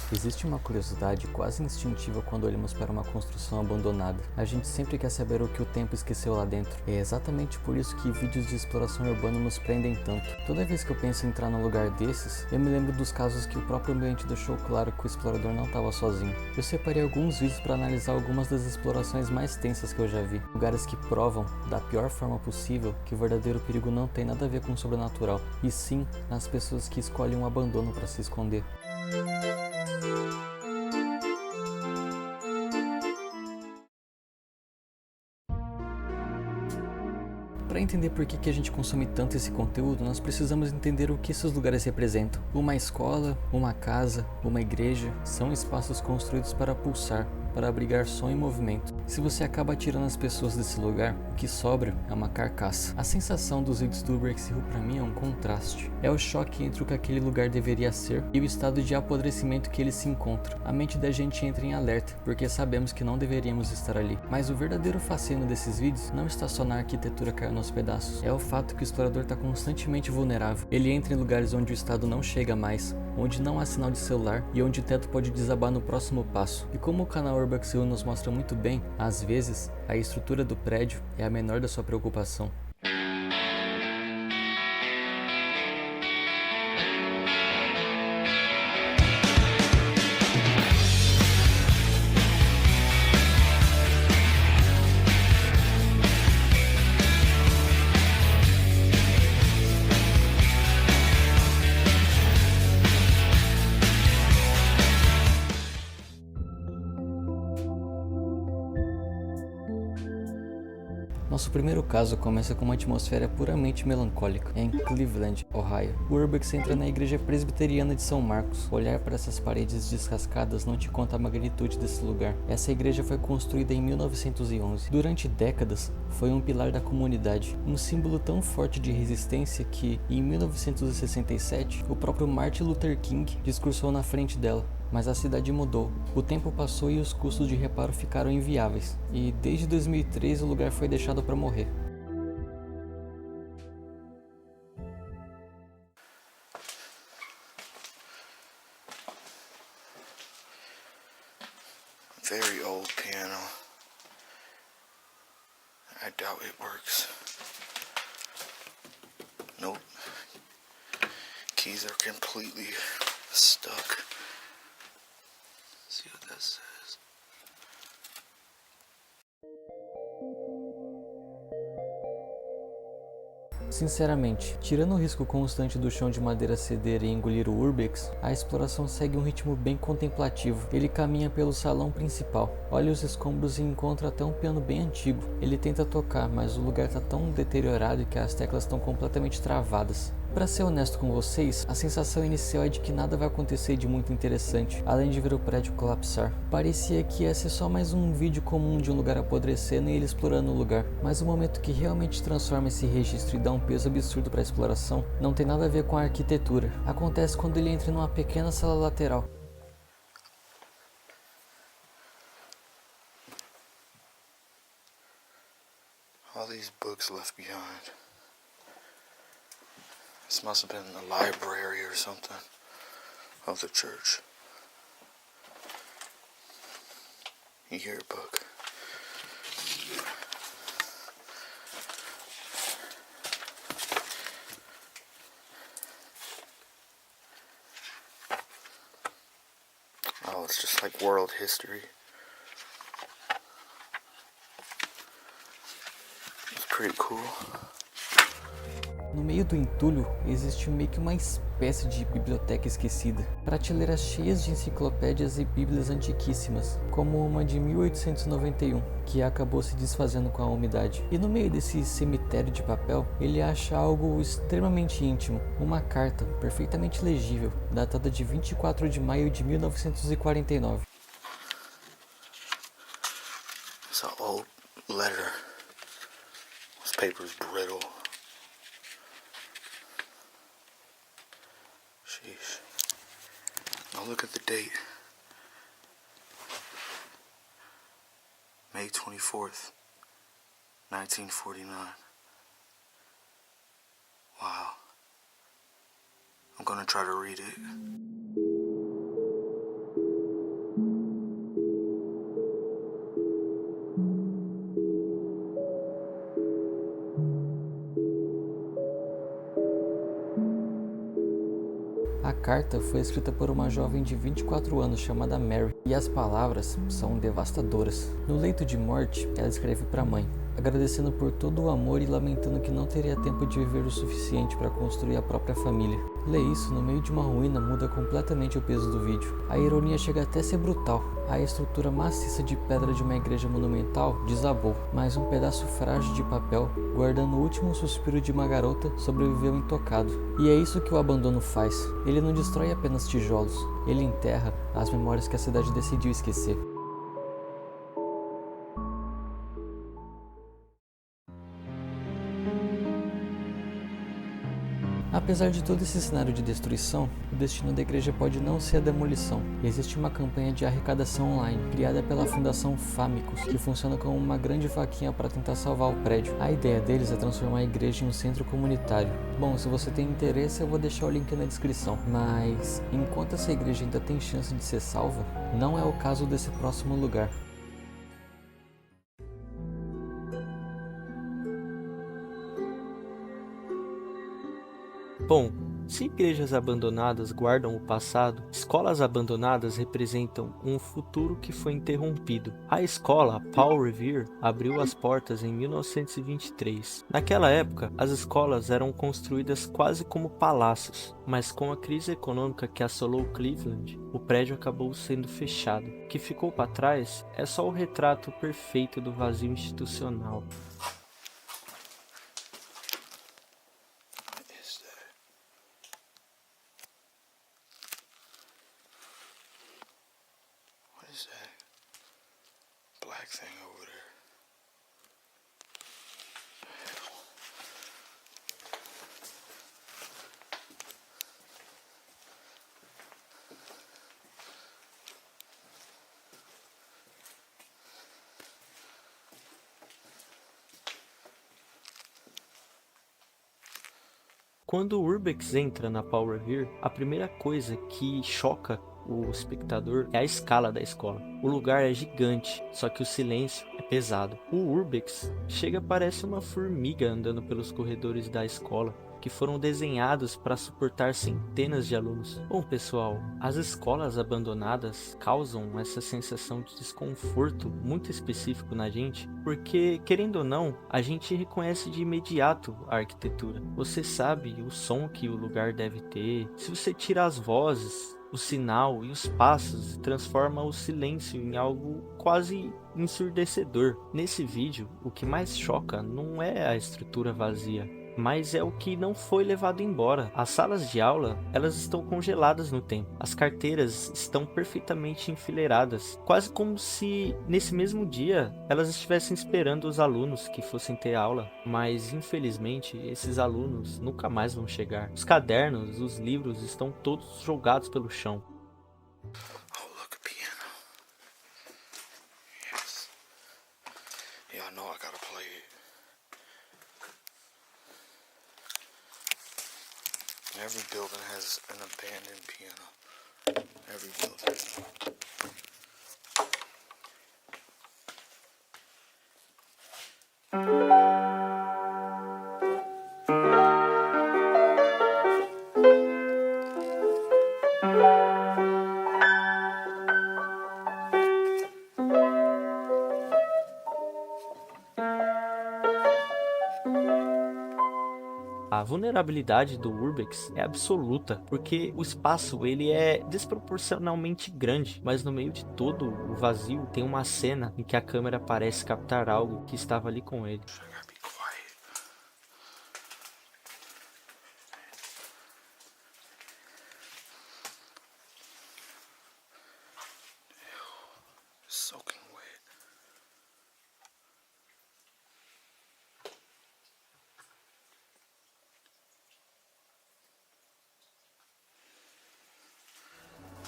Existe uma curiosidade quase instintiva quando olhamos para uma construção abandonada. A gente sempre quer saber o que o tempo esqueceu lá dentro. É exatamente por isso que vídeos de exploração urbana nos prendem tanto. Toda vez que eu penso em entrar num lugar desses, eu me lembro dos casos que o próprio ambiente deixou claro que o explorador não estava sozinho. Eu separei alguns vídeos para analisar algumas das explorações mais tensas que eu já vi. Lugares que provam, da pior forma possível, que o verdadeiro perigo não tem nada a ver com o sobrenatural, e sim nas pessoas que escolhem um abandono para se esconder. Para entender por que a gente consome tanto esse conteúdo, nós precisamos entender o que esses lugares representam. Uma escola, uma casa, uma igreja, são espaços construídos para pulsar, para abrigar som e movimento. Se você acaba tirando as pessoas desse lugar, o que sobra é uma carcaça. A sensação dos vídeos do Urbex Hill para mim é um contraste. É o choque entre o que aquele lugar deveria ser e o estado de apodrecimento que ele se encontra. A mente da gente entra em alerta, porque sabemos que não deveríamos estar ali. Mas o verdadeiro fascínio desses vídeos não está só na arquitetura caindo aos pedaços. É o fato que o explorador está constantemente vulnerável. Ele entra em lugares onde o estado não chega mais, onde não há sinal de celular e onde o teto pode desabar no próximo passo. E como o canal Urbex Hill nos mostra muito bem, às vezes, a estrutura do prédio é a menor da sua preocupação. Nosso primeiro caso começa com uma atmosfera puramente melancólica, em Cleveland, Ohio. O Urbex entra na igreja presbiteriana de São Marcos. Olhar para essas paredes descascadas não te conta a magnitude desse lugar. Essa igreja foi construída em 1911. Durante décadas, foi um pilar da comunidade, um símbolo tão forte de resistência que, em 1967, o próprio Martin Luther King discursou na frente dela. Mas a cidade mudou, o tempo passou e os custos de reparo ficaram inviáveis, e desde 2003 o lugar foi deixado para morrer. Very old piano. I doubt it works. Nope. Keys are completely stuck. Let's see what that says. Sinceramente, tirando o risco constante do chão de madeira ceder e engolir o Urbex, a exploração segue um ritmo bem contemplativo. Ele caminha pelo salão principal, olha os escombros e encontra até um piano bem antigo. Ele tenta tocar, mas o lugar está tão deteriorado que as teclas estão completamente travadas. Para ser honesto com vocês, a sensação inicial é de que nada vai acontecer de muito interessante, além de ver o prédio colapsar. Parecia que ia ser só mais um vídeo comum de um lugar apodrecendo e ele explorando o lugar, mas o momento que realmente transforma esse registro e dá um peso absurdo para a exploração não tem nada a ver com a arquitetura. Acontece quando ele entra numa pequena sala lateral. All these books left behind. This must have been the library or something of the church. Yearbook. Oh, it's just like world history. It's pretty cool. No meio do entulho, existe meio que uma espécie de biblioteca esquecida. Prateleiras cheias de enciclopédias e bíblias antiquíssimas, como uma de 1891, que acabou se desfazendo com a umidade. E no meio desse cemitério de papel, ele acha algo extremamente íntimo, uma carta perfeitamente legível, datada de 24 de maio de 1949. It's an old letter. This paper's brittle. Sheesh. Now look at the date. May 24th, 1949. Wow. I'm gonna try to read it. A carta foi escrita por uma jovem de 24 anos chamada Mary, e as palavras são devastadoras. No leito de morte, ela escreve para a mãe, agradecendo por todo o amor e lamentando que não teria tempo de viver o suficiente para construir a própria família. Ler isso no meio de uma ruína muda completamente o peso do vídeo. A ironia chega até a ser brutal. A estrutura maciça de pedra de uma igreja monumental desabou, mas um pedaço frágil de papel, guardando o último suspiro de uma garota, sobreviveu intocado. E é isso que o abandono faz. Ele não destrói apenas tijolos, ele enterra as memórias que a cidade decidiu esquecer. Apesar de todo esse cenário de destruição, o destino da igreja pode não ser a demolição. Existe uma campanha de arrecadação online, criada pela Fundação Famicus, que funciona como uma grande vaquinha para tentar salvar o prédio. A ideia deles é transformar a igreja em um centro comunitário. Bom, se você tem interesse, eu vou deixar o link na descrição. Mas, enquanto essa igreja ainda tem chance de ser salva, não é o caso desse próximo lugar. Bom, se igrejas abandonadas guardam o passado, escolas abandonadas representam um futuro que foi interrompido. A escola Paul Revere abriu as portas em 1923. Naquela época, as escolas eram construídas quase como palácios, mas com a crise econômica que assolou Cleveland, o prédio acabou sendo fechado. O que ficou para trás é só o retrato perfeito do vazio institucional. What is that black thing over there? Quando o Urbex entra na Paul Revere, a primeira coisa que choca o espectador é a escala da escola. O lugar é gigante, só que o silêncio é pesado. O Urbex chega parece uma formiga andando pelos corredores da escola, que foram desenhados para suportar centenas de alunos. Bom, pessoal, as escolas abandonadas causam essa sensação de desconforto muito específico na gente, porque, querendo ou não, a gente reconhece de imediato a arquitetura. Você sabe o som que o lugar deve ter. Se você tira as vozes, o sinal e os passos, transforma o silêncio em algo quase ensurdecedor. Nesse vídeo, o que mais choca não é a estrutura vazia, mas é o que não foi levado embora. As salas de aula, elas estão congeladas no tempo. As carteiras estão perfeitamente enfileiradas, quase como se nesse mesmo dia elas estivessem esperando os alunos que fossem ter aula, mas infelizmente esses alunos nunca mais vão chegar. Os cadernos, os livros estão todos jogados pelo chão. Oh, look, a piano. Yes. Yeah, I know I gotta play it. Every building has an abandoned piano. Every building. A vulnerabilidade do Urbex é absoluta, porque o espaço ele é desproporcionalmente grande, mas no meio de todo o vazio tem uma cena em que a câmera parece captar algo que estava ali com ele. I gotta be quiet. Ew, it's soaking wet.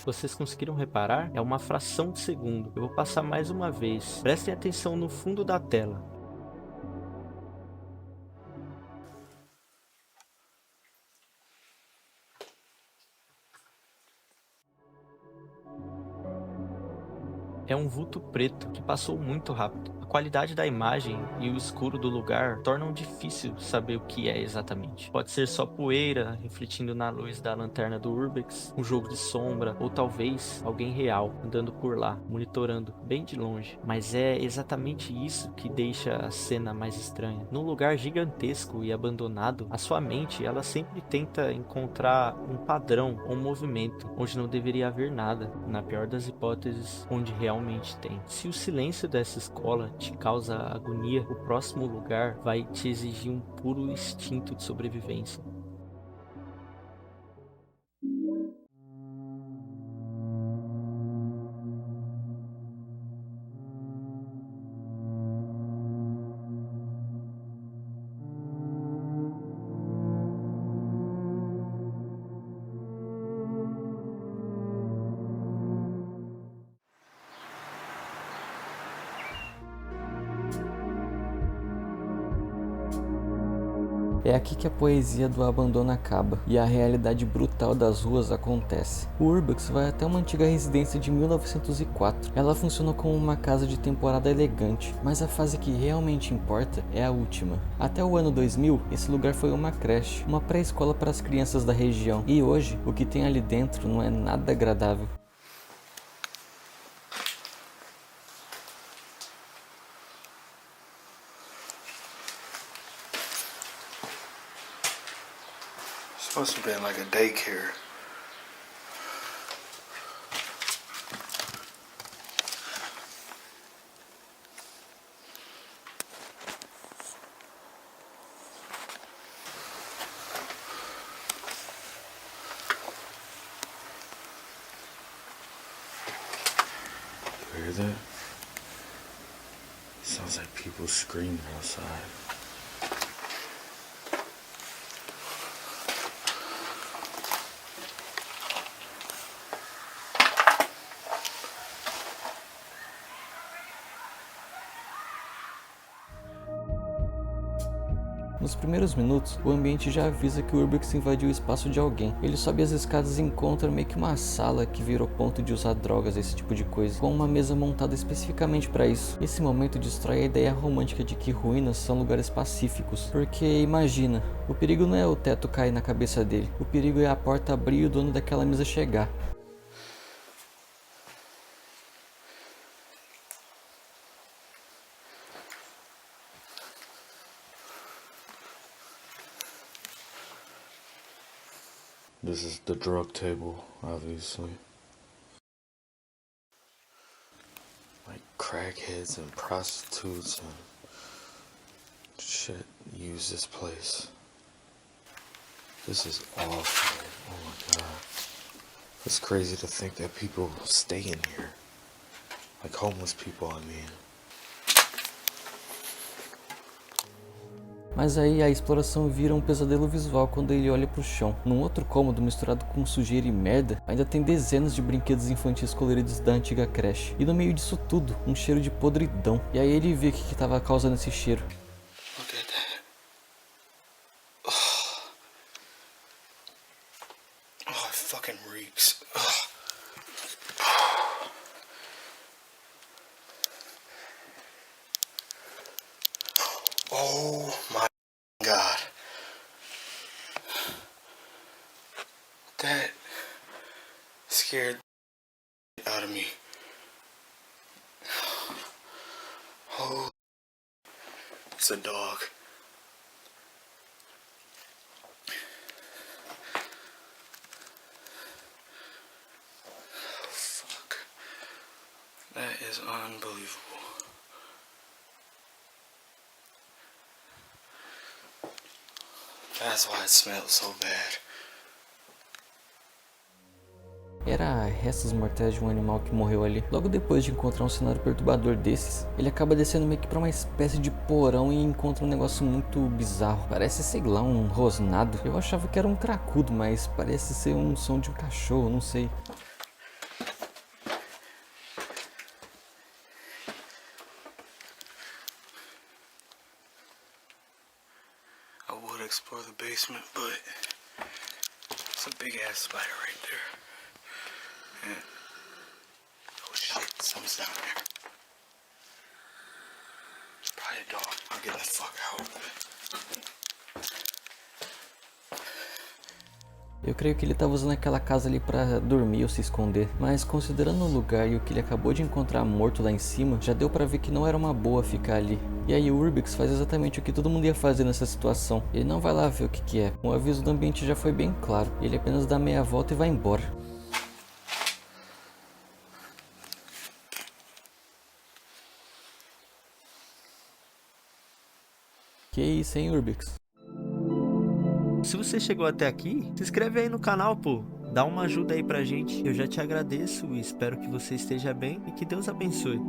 Vocês conseguiram reparar? É uma fração de segundo. Eu vou passar mais uma vez. Prestem atenção no fundo da tela. É um vulto preto que passou muito rápido. A qualidade da imagem e o escuro do lugar tornam difícil saber o que é exatamente. Pode ser só poeira refletindo na luz da lanterna do Urbex, um jogo de sombra, ou talvez alguém real andando por lá, monitorando bem de longe. Mas é exatamente isso que deixa a cena mais estranha. Num lugar gigantesco e abandonado, a sua mente ela sempre tenta encontrar um padrão ou um movimento onde não deveria haver nada, na pior das hipóteses, onde realmente tem. Se o silêncio dessa escola te causa agonia, o próximo lugar vai te exigir um puro instinto de sobrevivência. É aqui que a poesia do abandono acaba e a realidade brutal das ruas acontece. O Urbex vai até uma antiga residência de 1904. Ela funciona como uma casa de temporada elegante, mas a fase que realmente importa é a última. Até o ano 2000, esse lugar foi uma creche, uma pré-escola para as crianças da região, e hoje o que tem ali dentro não é nada agradável. Supposed to be like a daycare. You hear that? Sounds like people screaming outside. Nos primeiros minutos, o ambiente já avisa que o Urbex invadiu o espaço de alguém. Ele sobe as escadas e encontra meio que uma sala que virou ponto de usar drogas, esse tipo de coisa, com uma mesa montada especificamente para isso. Esse momento destrói a ideia romântica de que ruínas são lugares pacíficos, porque imagina, o perigo não é o teto cair na cabeça dele, o perigo é a porta abrir e o dono daquela mesa chegar. This is the drug table, obviously. Like crackheads and prostitutes and shit use this place. This is awful. Oh my god. It's crazy to think that people stay in here. Like homeless people, I mean. Mas aí a exploração vira um pesadelo visual quando ele olha pro chão. Num outro cômodo misturado com sujeira e merda, ainda tem dezenas de brinquedos infantis coloridos da antiga creche. E no meio disso tudo, um cheiro de podridão. E aí ele vê o que tava causando esse cheiro. Look at that. Oh, it fucking reeks. Oh my god. That scared the out of me. Oh, it's a dog. Oh, fuck. That is unbelievable. That's why it smells so bad. Era restos mortais de um animal que morreu ali. Logo depois de encontrar um cenário perturbador desses, ele acaba descendo meio que pra uma espécie de porão e encontra um negócio muito bizarro. Parece, sei lá, um rosnado. Eu achava que era um cracudo, mas parece ser um som de um cachorro, não sei. I would explore the basement, but it's a big ass spider right there. And oh shit, something's down there. it, dog. I'll get the fuck out. Eu creio que ele estava usando aquela casa ali para dormir ou se esconder, mas considerando o lugar e o que ele acabou de encontrar morto lá em cima, já deu para ver que não era uma boa ficar ali. E aí o Urbix faz exatamente o que todo mundo ia fazer nessa situação. Ele não vai lá ver o que é. O aviso do ambiente já foi bem claro. Ele apenas dá meia volta e vai embora. Que isso, hein, Urbix? Se você chegou até aqui, se inscreve aí no canal, pô. Dá uma ajuda aí pra gente. Eu já te agradeço e espero que você esteja bem e que Deus abençoe.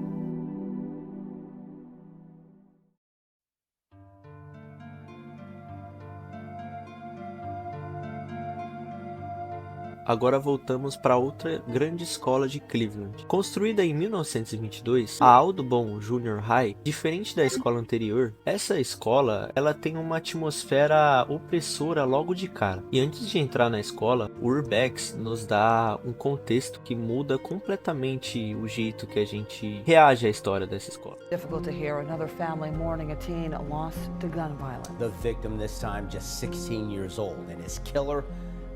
Agora voltamos para outra grande escola de Cleveland. Construída em 1922, a Audubon Junior High, diferente da escola anterior, essa escola ela tem uma atmosfera opressora logo de cara. E antes de entrar na escola, o Urbex nos dá um contexto que muda completamente o jeito que a gente reage à história dessa escola. Difficult to hear another family mourning a teen lost to gun violence. The victim this time just 16 years old and his killer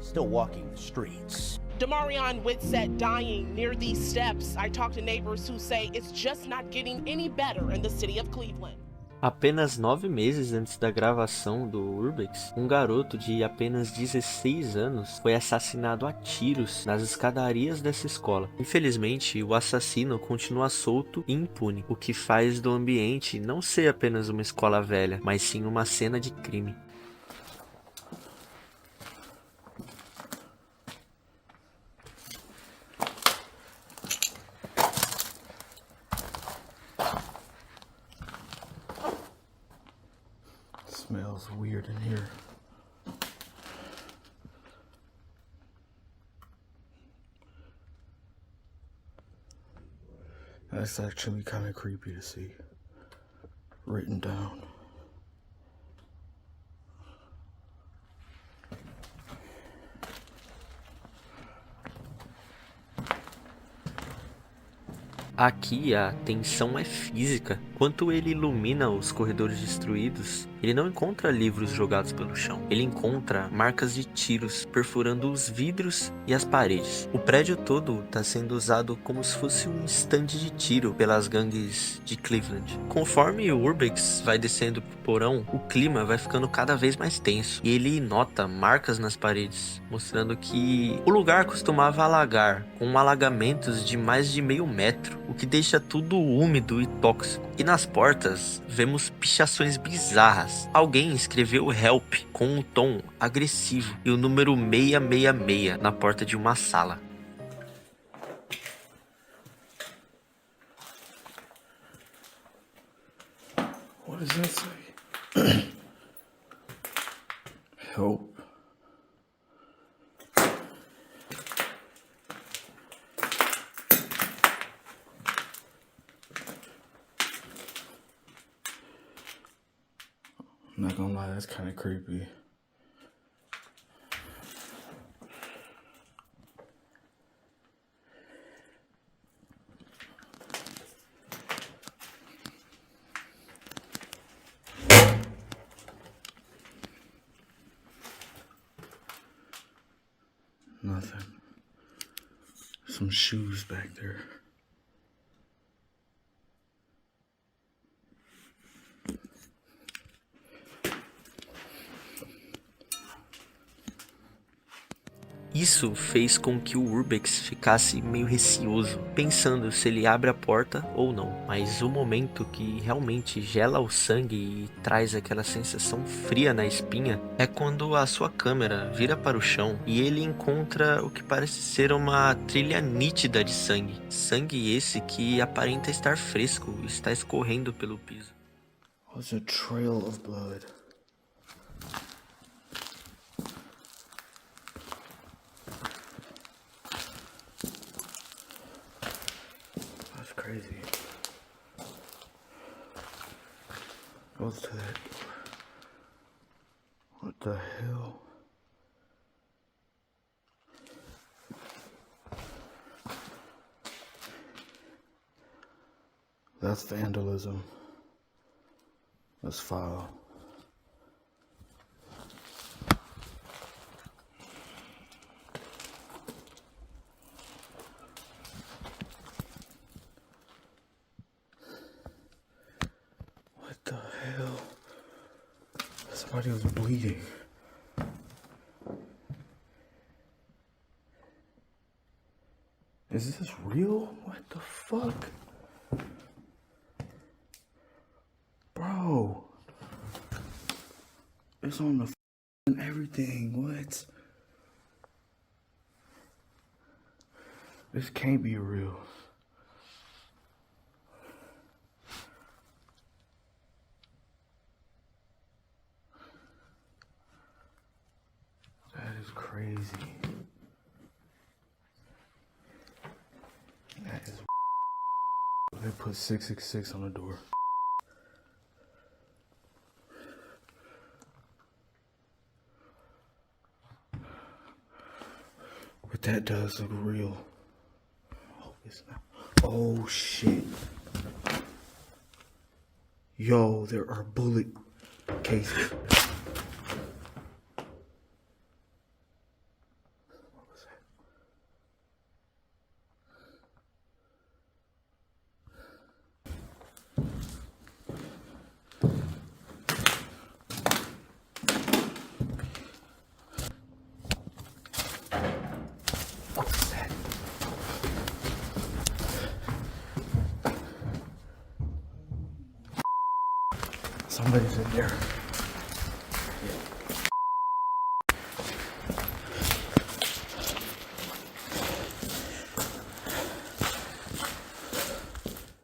still walking the streets. Damarion Whitsett dying near these steps. I talked to neighbors who say it's just not getting any better in the city of Cleveland. Apenas 9 meses antes da gravação do Urbex, um garoto de apenas 16 anos foi assassinado a tiros nas escadarias dessa escola. Infelizmente, o assassino continua solto e impune, o que faz do ambiente não ser apenas uma escola velha, mas sim uma cena de crime. Smells weird in here. That's actually kind of creepy to see. Written down. Aqui a tensão é física. Enquanto ele ilumina os corredores destruídos, ele não encontra livros jogados pelo chão. Ele encontra marcas de tiros perfurando os vidros e as paredes. O prédio todo está sendo usado como se fosse um estande de tiro pelas gangues de Cleveland. Conforme o Urbex vai descendo pro porão, o clima vai ficando cada vez mais tenso. E ele nota marcas nas paredes, mostrando que o lugar costumava alagar, com alagamentos de mais de meio metro, o que deixa tudo úmido e tóxico. E nas portas, vemos pichações bizarras. Alguém escreveu help com um tom agressivo e o número 666 na porta de uma sala. What does that say? Help. I'm not gonna lie, that's kind of creepy. Nothing. Some shoes back there. Isso fez com que o Urbex ficasse meio receoso, pensando se ele abre a porta ou não. Mas o momento que realmente gela o sangue e traz aquela sensação fria na espinha é quando a sua câmera vira para o chão e ele encontra o que parece ser uma trilha nítida de sangue. Sangue esse que aparenta estar fresco e está escorrendo pelo piso. What's a trail of blood? Crazy. Goes to that door. What the hell? That's vandalism. Let's file. What the hell? Somebody was bleeding. Is this real? What the fuck? Bro. It's on the and everything. What? This can't be real. That is crazy. That is. They put 666 on the door. But that does look real. Oh, it's not. Oh shit. Yo, there are bullet cases. What was that? What was that? Somebody's in there.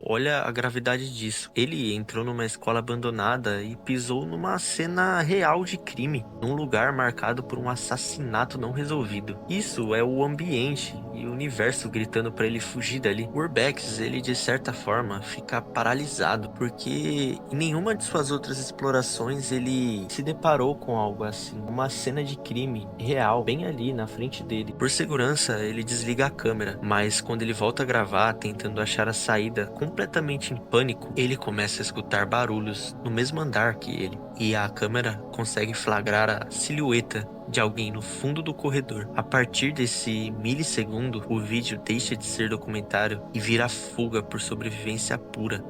Olha a gravidade disso. Ele entrou numa escola abandonada e pisou numa cena real de crime, num lugar marcado por um assassinato não resolvido. Isso é o ambiente e o universo gritando pra ele fugir dali. O Urbex, ele de certa forma fica paralisado, porque em nenhuma de suas outras explorações ele se deparou com algo assim. Uma cena de crime real, bem ali na frente dele. Por segurança, ele desliga a câmera, mas quando ele volta a gravar, tentando achar a saída, completamente em pânico, ele começa a escutar barulhos no mesmo andar que ele. E a câmera consegue flagrar a silhueta de alguém no fundo do corredor. A partir desse milissegundo, o vídeo deixa de ser documentário e vira fuga por sobrevivência pura.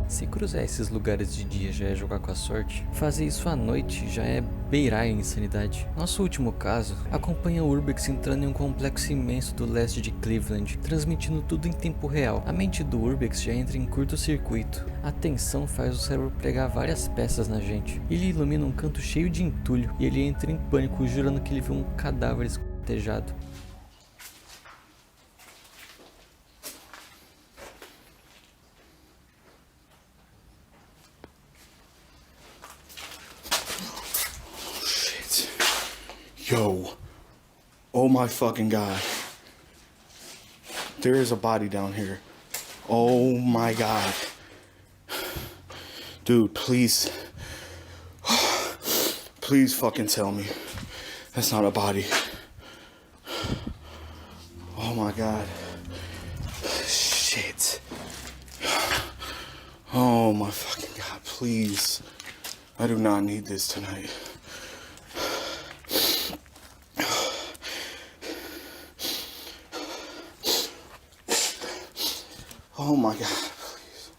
Se cruzar esses lugares de dia já é jogar com a sorte, fazer isso à noite já é beirar a insanidade. Nosso último caso acompanha o Urbex entrando em um complexo imenso do leste de Cleveland, transmitindo tudo em tempo real. A mente do Urbex já entra em curto-circuito. A tensão faz o cérebro pregar várias peças na gente. Ele ilumina um canto cheio de entulho e ele entra em pânico, jurando que ele viu um cadáver esquartejado. Yo, oh my fucking God. There is a body down here. Oh my God. Dude, please. Please fucking tell me that's not a body. Oh my God. Shit. Oh my fucking God, please. I do not need this tonight. Oh my God, please.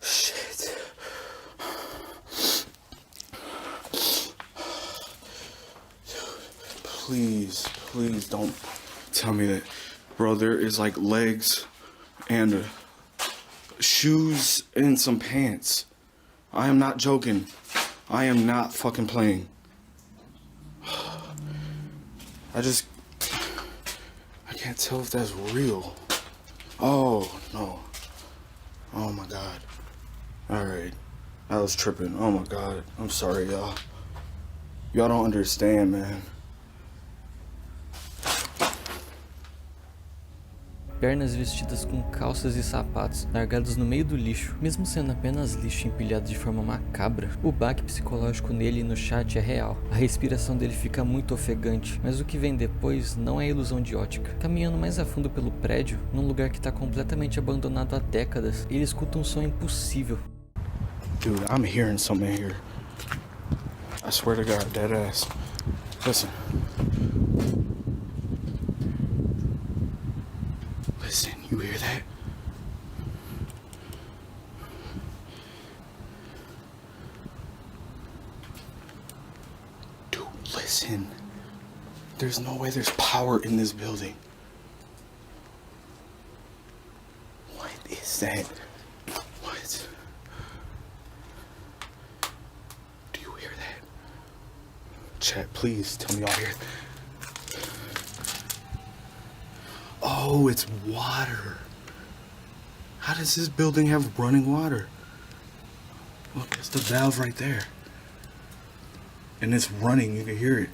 Shit. Dude, please don't tell me that. Bro, there is like legs and shoes and some pants. I am not joking. I am not fucking playing. I can't tell if that's real. Oh, no. Oh, my God. All right. I was tripping. Oh, my God. I'm sorry, y'all. Y'all don't understand, man. pernas vestidas com calças e sapatos, largados no meio do lixo. Mesmo sendo apenas lixo empilhado de forma macabra, o baque psicológico nele e no chat é real. A respiração dele fica muito ofegante, mas o que vem depois não é ilusão de ótica. Caminhando mais a fundo pelo prédio, num lugar que está completamente abandonado há décadas, ele escuta um som impossível. Dude, I'm hearing something here. I swear to God, dead ass. Listen. Listen, you hear that? Dude, listen. There's no way there's power in this building. What is that? What? Do you hear that? Chat, please tell me y'all hear it. Oh, it's water. How does this building have running water? Look, there's the valve right there. And it's running, you can hear it.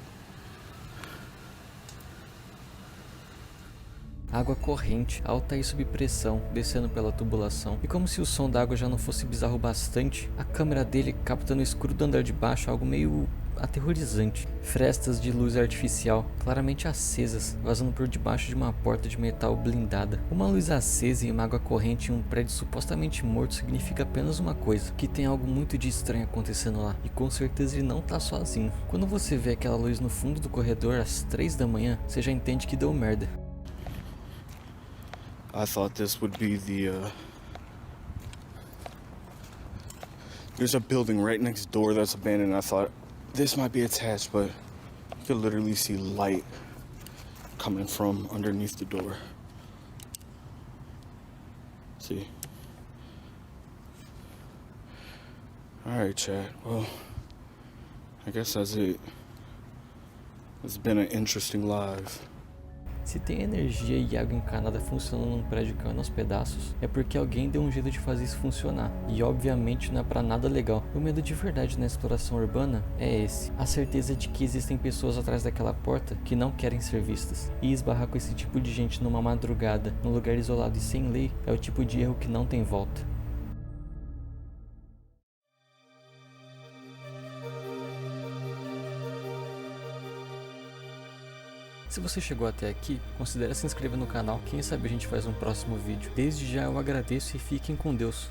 Água corrente, alta e sob pressão, descendo pela tubulação. E como se o som da água já não fosse bizarro bastante, a câmera dele capta no escuro do andar de baixo algo meio aterrorizante. Frestas de luz artificial, claramente acesas, vazando por debaixo de uma porta de metal blindada. Uma luz acesa e uma água corrente em um prédio supostamente morto significa apenas uma coisa, que tem algo muito de estranho acontecendo lá. E com certeza ele não tá sozinho. Quando você vê aquela luz no fundo do corredor às 3 da manhã, você já entende que deu merda. I thought this would be the, There's a building right next door that's abandoned. I thought this might be attached, but you could literally see light coming from underneath the door. See? Alright, chat. Well, I guess that's it. It's been an interesting live. Se tem energia e água encanada funcionando num prédio caindo aos pedaços, é porque alguém deu um jeito de fazer isso funcionar. E obviamente não é pra nada legal. O medo de verdade na exploração urbana é esse. A certeza de que existem pessoas atrás daquela porta que não querem ser vistas. E esbarrar com esse tipo de gente numa madrugada, num lugar isolado e sem lei, é o tipo de erro que não tem volta. Se você chegou até aqui, considere se inscrever no canal, quem sabe a gente faz um próximo vídeo. Desde já eu agradeço e fiquem com Deus.